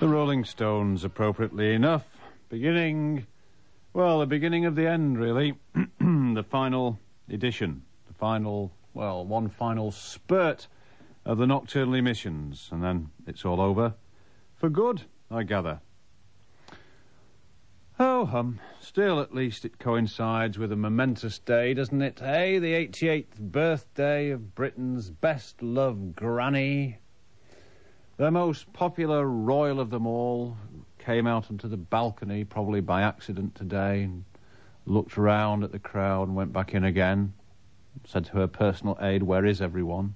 The Rolling Stones, appropriately enough. The beginning of the end, really. The final edition. The final, one final spurt of the nocturnal emissions. And then it's all over. For good, I gather. Oh, still at least it coincides with a momentous day, doesn't it? Hey, the 88th birthday of Britain's best-loved granny. The most popular royal of them all came out onto the balcony, probably by accident today, and looked around at the crowd and went back in again. Said to her personal aide, "Where is everyone?"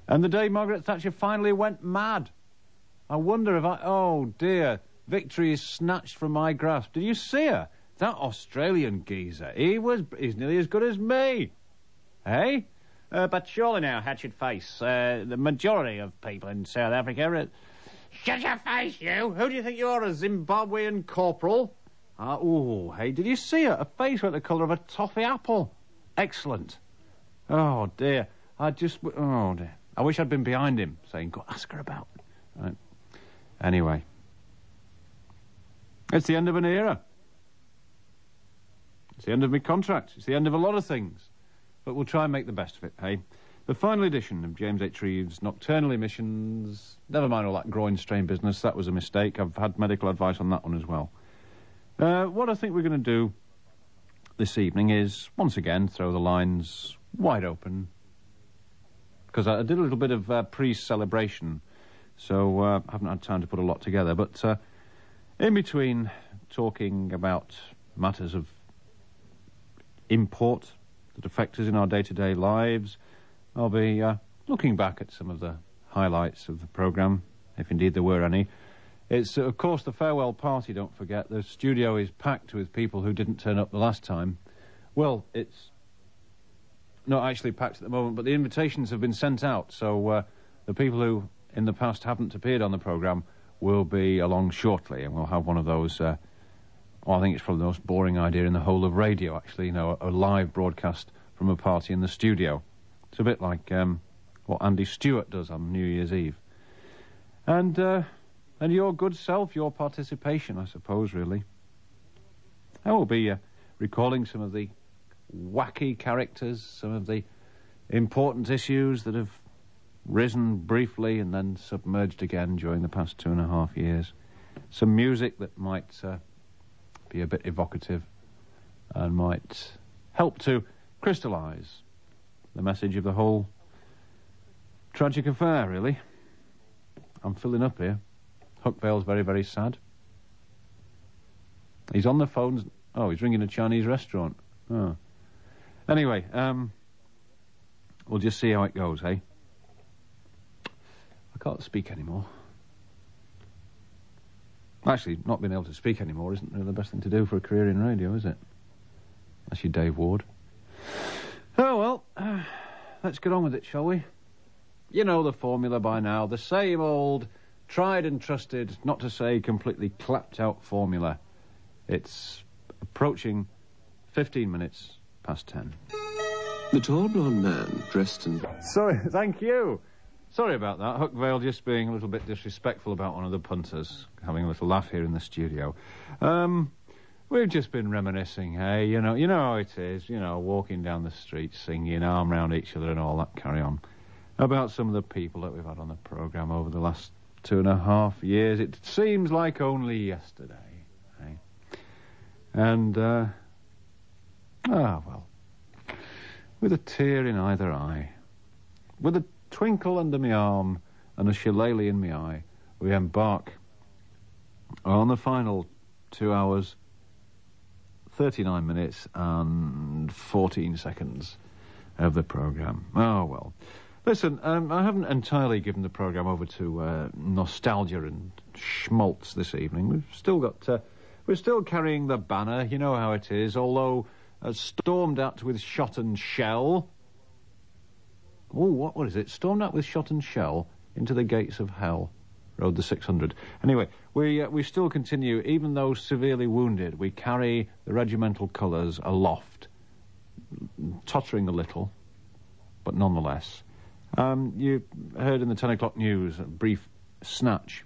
And the day Margaret Thatcher finally went mad. I wonder if oh dear, victory is snatched from my grasp. Did you see her? That Australian geezer, he's nearly as good as me. Hey? But surely now, Hatchet-Face, the majority of people in South Africa... Shut your face, you! Who do you think you are, a Zimbabwean corporal? Hey, did you see her? Her face went the colour of a toffee apple. Excellent. Oh, dear. Oh, dear. I wish I'd been behind him, saying, go ask her about. Right. Anyway. It's the end of an era. It's the end of my contract. It's the end of a lot of things. But we'll try and make the best of it, hey? The final edition of James H Reeve's Nocturnal Emissions. Never mind all that groin strain business. That was a mistake. I've had medical advice on that one as well. What I think we're going to do this evening is, once again, throw the lines wide open. Because I did a little bit of pre-celebration, so I haven't had time to put a lot together. But in between talking about matters of import that affect us in our day-to-day lives, I'll be looking back at some of the highlights of the programme, if indeed there were any. It's, of course, the farewell party, don't forget. The studio is packed with people who didn't turn up the last time. Well, it's not actually packed at the moment, but the invitations have been sent out, so the people who in the past haven't appeared on the programme will be along shortly, and we'll have one of those... I think it's probably the most boring idea in the whole of radio, actually, a live broadcast from a party in the studio. It's a bit like what Andy Stewart does on New Year's Eve. And your good self, your participation, I suppose, really. I will be recalling some of the wacky characters, some of the important issues that have risen briefly and then submerged again during the past 2.5 years. Some music that might... be a bit evocative and might help to crystallise the message of the whole tragic affair, really. I'm filling up here. Huckvale's very, very sad. He's on the phone. Oh, he's ringing a Chinese restaurant. Oh. Anyway, we'll just see how it goes, eh? I can't speak anymore. Actually, not being able to speak anymore isn't really the best thing to do for a career in radio, is it? That's your Dave Ward. Oh, well, let's get on with it, shall we? You know the formula by now. The same old, tried and trusted, not to say completely clapped out formula. It's approaching 15 minutes past 10. The tall blonde man, dressed in... Sorry, thank you. Sorry about that. Huckvale just being a little bit disrespectful about one of the punters, having a little laugh here in the studio. We've just been reminiscing, hey? You know how it is, walking down the street, singing, arm round each other and all that carry on. About some of the people that we've had on the programme over the last 2.5 years. It seems like only yesterday, hey? And, well, with a tear in either eye, with a twinkle under my arm and a shillelagh in my eye, we embark on the final 2 hours, 39 minutes and 14 seconds of the programme. Oh, well. Listen, I haven't entirely given the programme over to nostalgia and schmaltz this evening. We've still got... we're still carrying the banner, you know how it is, although stormed at with shot and shell... Oh, what is it? Stormed out with shot and shell into the gates of hell. Rode the 600. Anyway, we still continue, even though severely wounded. We carry the regimental colours aloft, tottering a little, but nonetheless. You heard in the 10 o'clock news a brief snatch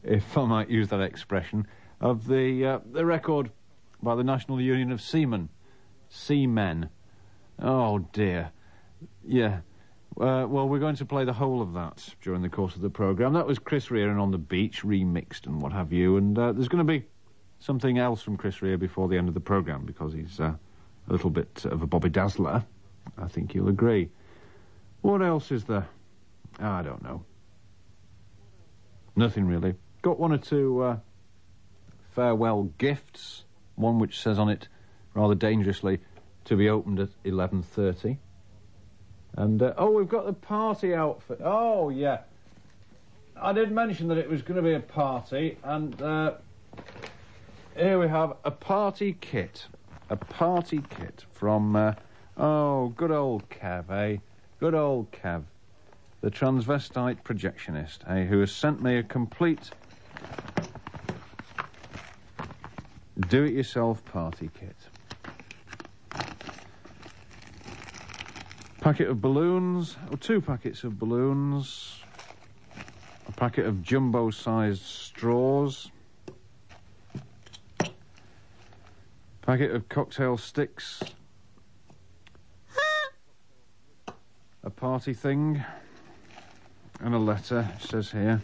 if I might use that expression, of the record by the National Union of Seamen. Seamen. Oh, dear. Yeah. Well, we're going to play the whole of that during the course of the programme. That was Chris Rea and On the Beach, remixed and what have you. And there's going to be something else from Chris Rea before the end of the programme, because he's a little bit of a Bobby Dazzler. I think you'll agree. What else is there? I don't know. Nothing really. Got one or two farewell gifts. One which says on it, rather dangerously, to be opened at 11:30. And, oh, we've got the party outfit. Oh, yeah. I did mention that it was going to be a party, and here we have a party kit. A party kit from, oh, good old Kev, eh? Good old Kev. The transvestite projectionist, eh? Who has sent me a complete do-it-yourself party kit. Packet of balloons, or 2 packets of balloons, a packet of jumbo-sized straws, packet of cocktail sticks, a party thing, and a letter, it says here.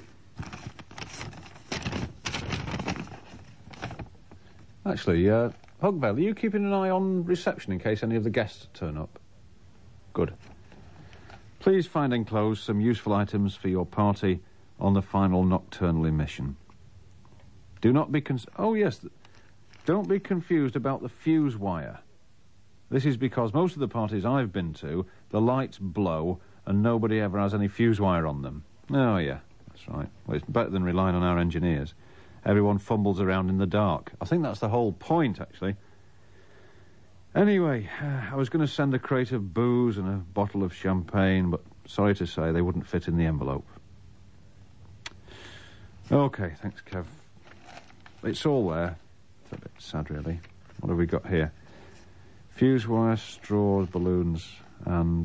Actually, Hugvale, are you keeping an eye on reception in case any of the guests turn up? Good. Please find enclosed some useful items for your party on the final nocturnal emission. Do not be oh, yes. Don't be confused about the fuse wire. This is because most of the parties I've been to, the lights blow and nobody ever has any fuse wire on them. Oh, yeah, that's right. Well, it's better than relying on our engineers. Everyone fumbles around in the dark. I think that's the whole point, actually. Anyway, I was going to send a crate of booze and a bottle of champagne, but sorry to say they wouldn't fit in the envelope. OK, thanks, Kev. It's all there. It's a bit sad, really. What have we got here? Fuse wire, straws, balloons, and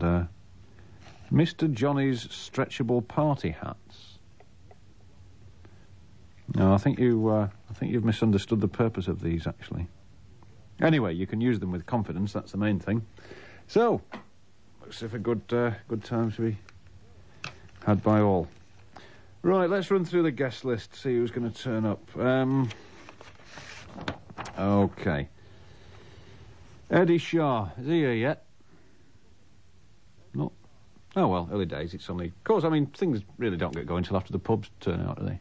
Mr. Johnny's stretchable party hats. No, I think you've misunderstood the purpose of these, actually. Anyway, you can use them with confidence, that's the main thing. So, looks as if a good time to be had by all. Right, let's run through the guest list, see who's going to turn up. OK. Eddie Shaw, is he here yet? No. Oh, well, early days, it's only... Of course, I mean, things really don't get going until after the pubs turn out, do they?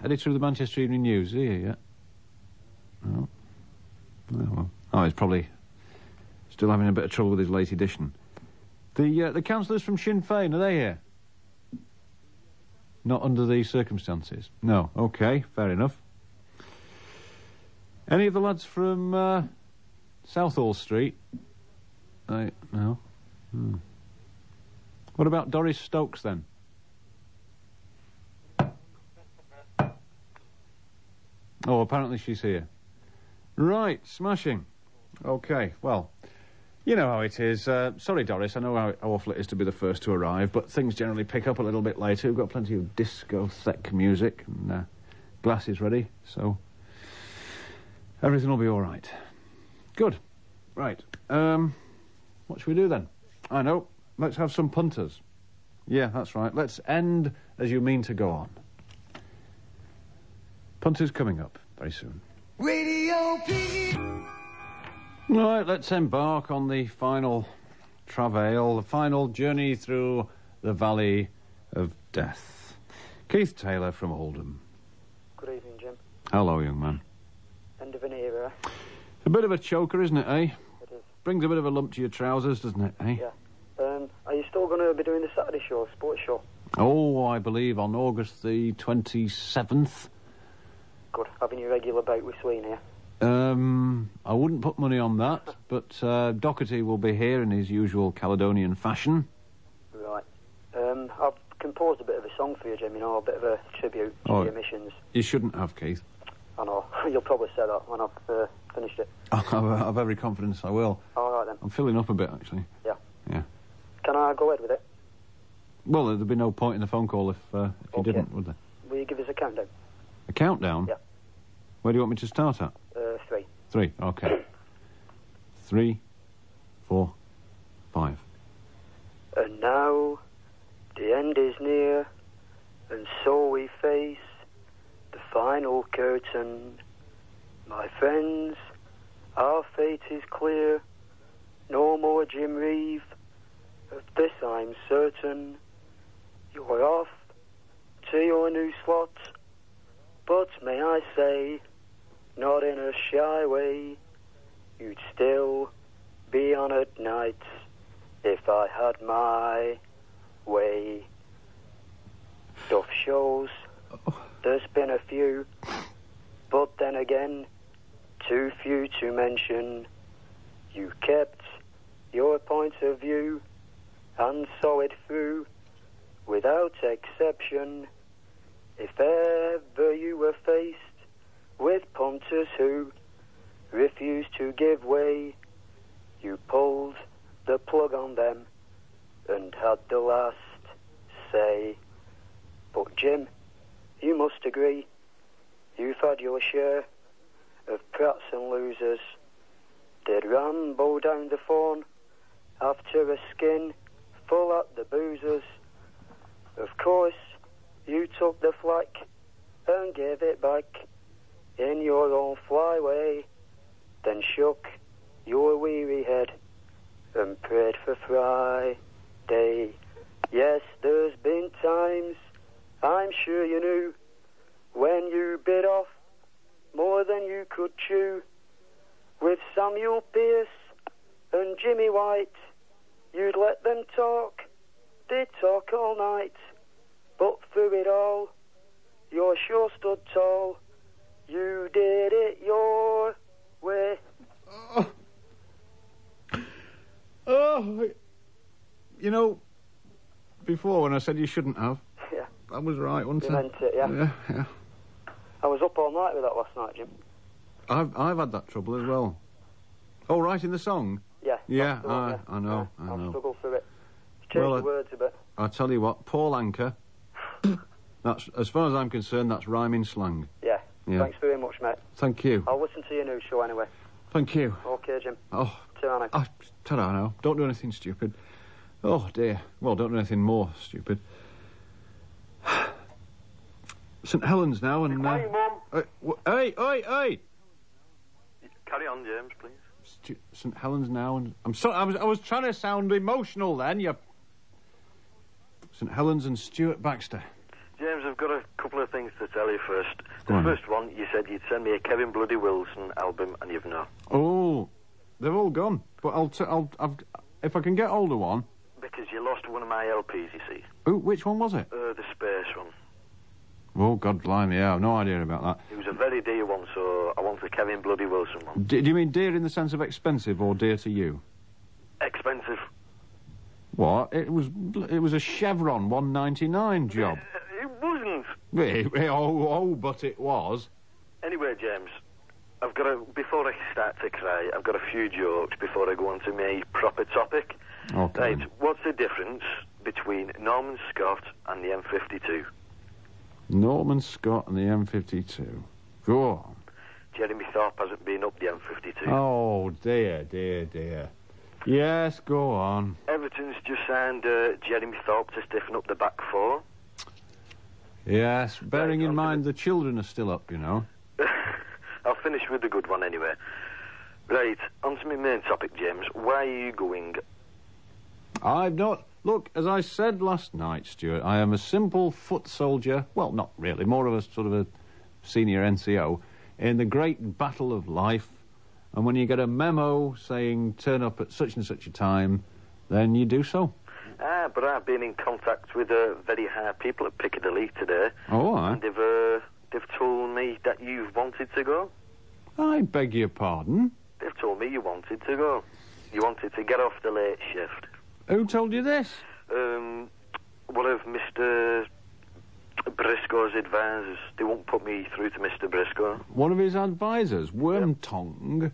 Editor of the Manchester Evening News, is he here yet? No. Oh, well. Oh, he's probably still having a bit of trouble with his late edition. The councillors from Sinn Féin, are they here? Not under these circumstances? No. OK, fair enough. Any of the lads from Southall Street? No. What about Doris Stokes, then? Oh, apparently she's here. Right, smashing. OK, well, you know how it is. Sorry, Doris, I know how awful it is to be the first to arrive, but things generally pick up a little bit later. We've got plenty of discotheque music and glasses ready, so everything will be all right. Good. Right. What should we do then? I know. Let's have some punters. Yeah, that's right. Let's end as you mean to go on. Punters coming up very soon. Radio P. Right, let's embark on the final travail, the final journey through the Valley of Death. Keith Taylor from Oldham. Good evening, Jim. Hello, young man. End of an era. It's a bit of a choker, isn't it, eh? It is. Brings a bit of a lump to your trousers, doesn't it, eh? Yeah. Are you still going to be doing the Saturday show, sports show? Oh, I believe on August the 27th. Good. Having your regular bout with Sweeney. I wouldn't put money on that, but Doherty will be here in his usual Caledonian fashion. Right. I've composed a bit of a song for you, Jim, you know, a bit of a tribute to the emissions. You shouldn't have, Keith. I know. You'll probably say that when I've finished it. I've every confidence I will. All right, then. I'm filling up a bit, actually. Yeah. Yeah. Can I go ahead with it? Well, there'd be no point in the phone call if you didn't, would there? Will you give us a countdown? A countdown? Yeah. Where do you want me to start at? 3. 3, okay. 3, 4, 5. And now the end is near, and so we face the final curtain. My friends, our fate is clear. No more Jim Reeve, of this I'm certain. You're off to your new slot, but may I say, not in a shy way, you'd still be on at night if I had my way. Stuff shows, there's been a few, but then again, too few to mention. You kept your point of view and saw it through without exception. If ever you were faced with punters who refused to give way, you pulled the plug on them and had the last say. But Jim, you must agree, you've had your share of prats and losers. They'd ramble down the phone after a skin full at the boozers. Of course, you took the flak and gave it back in your own flyway, then shook your weary head and prayed for Friday. Yes, there's been times, I'm sure you knew, when you bit off more than you could chew. With Samuel Pierce and Jimmy White, you'd let them talk, they'd talk all night. But through it all, you sure stood tall. You did it your way. Oh, you know, before when I said you shouldn't have, Yeah. I was right, wasn't You I? meant it, yeah. Yeah. I was up all night with that last night, Jim. I've had that trouble as well. Oh, right, in the song? Yeah. Yeah, that's the one, I know. I've struggled through it. Change Well, the words a bit. I'll tell you what, Paul Anker, that's, as far as I'm concerned, that's rhyming slang. Yeah. Yeah. Thanks very much, mate. Thank you. I'll listen to your new show anyway. Thank you. Okay, Jim. Oh, Ta-ra now. ta-ra now. Don't do anything stupid. Oh, dear. Well, don't do anything more stupid. St Helens now and... Quiet, Mum. Hey! Carry on, James, please. St Helens now and... I'm sorry, I was trying to sound emotional then, you... St Helens and Stuart Baxter. James, I've got a couple of things to tell you first. Go on. The first one, you said you'd send me a Kevin Bloody Wilson album, and you've not. Oh, they've all gone. But if I can get hold of one... Because you lost one of my LPs, you see. Oh, which one was it? The Space one. Oh, God blimey, yeah, I've no idea about that. It was a very dear one, so I want the Kevin Bloody Wilson one. Do you mean dear in the sense of expensive or dear to you? Expensive. What? It was a Chevron 199 job. It wasn't. But it was. Anyway, James, before I start to cry, I've got a few jokes before I go on to my proper topic. Okay. Right, what's the difference between Norman Scott and the M52? Norman Scott and the M52. Go on. Jeremy Thorpe hasn't been up the M52. Oh, dear. Yes, go on. Everton's just signed Jeremy Thorpe to stiffen up the back four. Yes, bearing Right, in mind the children are still up, you know. I'll finish with the good one anyway. Right, on to my main topic, James. Why are you going? I've not... Look, as I said last night, Stuart, I am a simple foot soldier. Well, not really, more of a sort of a senior NCO in the great battle of life. And when you get a memo saying turn up at such and such a time, then you do so. But I've been in contact with very high people at Piccadilly today. Oh, aye. And they've told me that you've wanted to go. I beg your pardon? They've told me you wanted to go. You wanted to get off the late shift. Who told you this? One of Mr. Briscoe's advisors. They won't put me through to Mr. Briscoe. One of his advisors, Wormtongue.